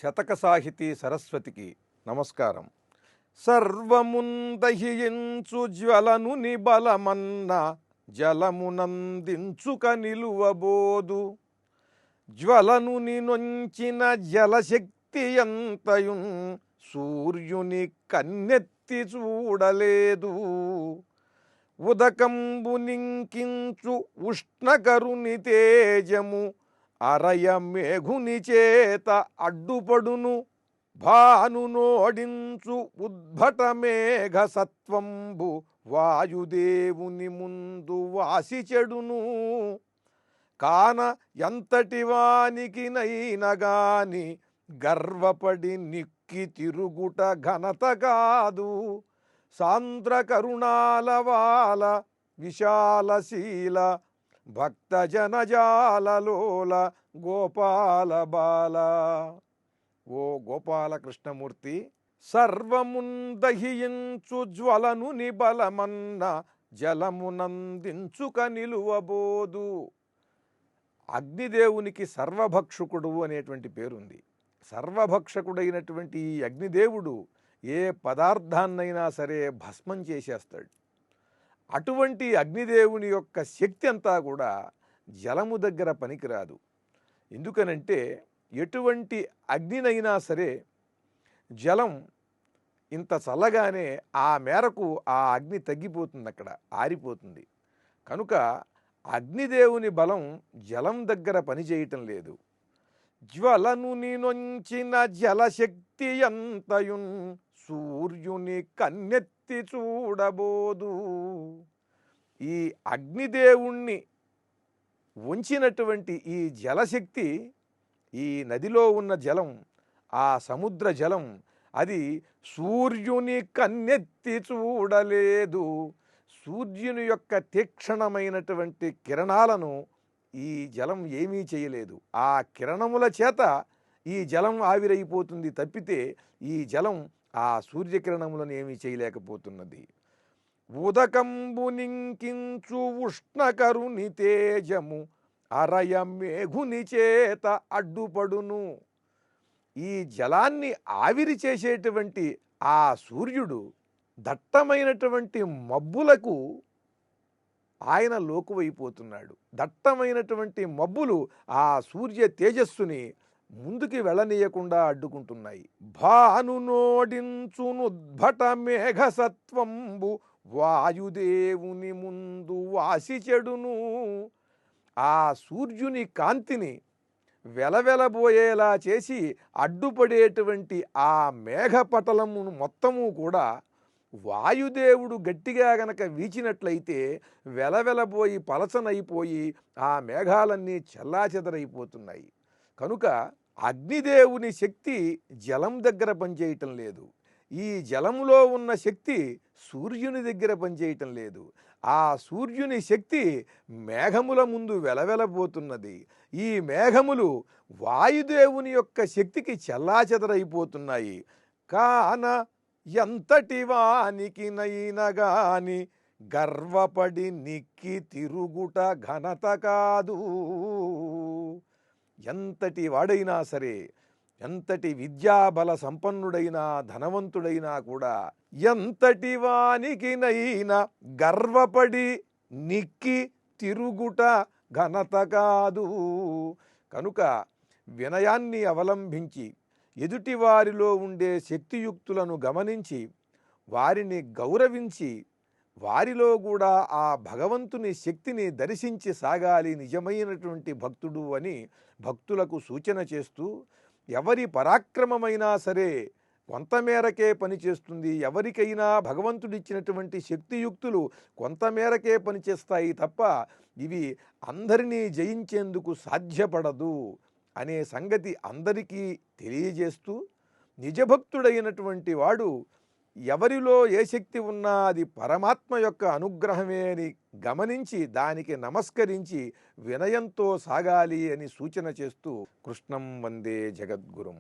శతక సాహితీ సరస్వతికి నమస్కారం. సర్వముందహించు జ్వలను నిబలమన్న జలమునందించుక నిలువబోదు. జ్వలను నొంచిన జలశక్తి ఎంతయున్ సూర్యుని కన్నెత్తి చూడలేదు. ఉదకంబు నింకించు ఉష్ణకరుని తేజము అరయ మేఘుని చేత అడ్డుపడును. భాను నోడించు ఉద్భట మేఘ సత్వంబు వాయుదేవుని ముందు వాసి చెడును. కాన ఎంతటి వానికి నైనగాని గర్వపడి నిక్కి తిరుగుట ఘనత కాదు. సాంద్ర కరుణాలవాల విశాలశీల భక్త జనజాలలోల గోపాల బాల. ఓ గోపాలకృష్ణమూర్తి, సర్వముందహించు జ్వలను నిబలమన్న జలమునందించుక నిలువబోదు. అగ్నిదేవునికి సర్వభక్షకుడు అనేటువంటి పేరుంది. సర్వభక్షకుడైనటువంటి ఈ అగ్నిదేవుడు ఏ పదార్థాన్నైనా సరే భస్మం చేసేస్తాడు. అటువంటి అగ్నిదేవుని యొక్క శక్తి అంతా కూడా జలము దగ్గర పనికిరాదు. ఎందుకనంటే ఎటువంటి అగ్నినైనా సరే జలం ఇంత చల్లగానే ఆ మేరకు ఆ అగ్ని తగ్గిపోతుంది, అక్కడ ఆరిపోతుంది. కనుక అగ్నిదేవుని బలం జలం దగ్గర పనిచేయటం లేదు. జ్వలను నొంచిన జలశక్తి ఎంతయున్ సూర్యుని కన్నెత్తి చూడబోదు. ఈ అగ్నిదేవుణ్ణి ఉంచినటువంటి ఈ జలశక్తి, ఈ నదిలో ఉన్న జలం, ఆ సముద్ర జలం, అది సూర్యుని కన్నెత్తి చూడలేదు. సూర్యుని యొక్క తీక్షణమైనటువంటి కిరణాలను ఈ జలం ఏమీ చేయలేదు. ఆ కిరణముల చేత ఈ జలం ఆవిరైపోతుంది తప్పితే ఈ జలం ఆ సూర్యకిరణములను ఏమీ చేయలేకపోతున్నది. ఉదకంబు నింకించు ఉష్ణకరుని తేజము అరయ మేఘుని చేత అడ్డుపడును. ఈ జలాన్ని ఆవిరి చేసేటువంటి ఆ సూర్యుడు దట్టమైనటువంటి మబ్బులకు ఆయన లోకువైపోతున్నాడు. దట్టమైనటువంటి మబ్బులు ఆ సూర్య తేజస్సుని ముందుకి వెళ్ళనీయకుండా అడ్డుకుంటున్నాయి. భాను నోడించునుద్భట మేఘ సత్వంబు వాయుదేవుని ముందు వాసి చెడును. ఆ సూర్యుని కాంతిని వెలవెలబోయేలా చేసి అడ్డుపడేటువంటి ఆ మేఘపటలమును మొత్తము కూడా వాయుదేవుడు గట్టిగా గనక వీచినట్లయితే వెలవెలబోయి పలచనైపోయి ఆ మేఘాలన్నీ చెల్లాచెదరైపోతున్నాయి. కనుక అగ్నిదేవుని శక్తి జలం దగ్గర పనిచేయటం లేదు. ఈ జలములో ఉన్న శక్తి సూర్యుని దగ్గర పనిచేయటం లేదు. ఆ సూర్యుని శక్తి మేఘముల ముందు వెలవెలబోతున్నది. ఈ మేఘములు వాయుదేవుని యొక్క శక్తికి చెల్లాచెదరైపోతున్నాయి. కాన ఎంతటి వానికి నైనగాని గర్వపడి నిక్కి తిరుగుట ఘనత కాదు. ఎంతటి వాడైనా సరే, ఎంతటి విద్యాబల సంపన్నుడైనా ధనవంతుడైనా కూడా ఎంతటి వానికి నైనా గర్వపడి నిక్కి తిరుగుట ఘనత కాదు. కనుక వినయాన్ని అవలంబించి ఎదుటి వారిలో ఉండే శక్తియుక్తులను గమనించి వారిని గౌరవించి వారిలో కూడా ఆ భగవంతుని శక్తిని దర్శించి సాగాలి నిజమైనటువంటి భక్తుడు అని భక్తులకు సూచన చేస్తూ, ఎవరి పరాక్రమమైనా సరే కొంతమేరకే పనిచేస్తుంది. ఎవరికైనా భగవంతుడిచ్చినటువంటి శక్తియుక్తులు కొంతమేరకే పనిచేస్తాయి తప్ప ఇవి అందరినీ జయించేందుకు సాధ్యపడదు అనే సంగతి అందరికీ తెలియజేస్తూ, నిజభక్తుడైనటువంటి వాడు ఎవరిలో ఏ శక్తి ఉన్నా అది పరమాత్మ యొక్క అనుగ్రహమే అని గమనించి దానికి నమస్కరించి వినయంతో సాగాలి అని సూచన చేస్తూ కృష్ణం వందే జగద్గురుం.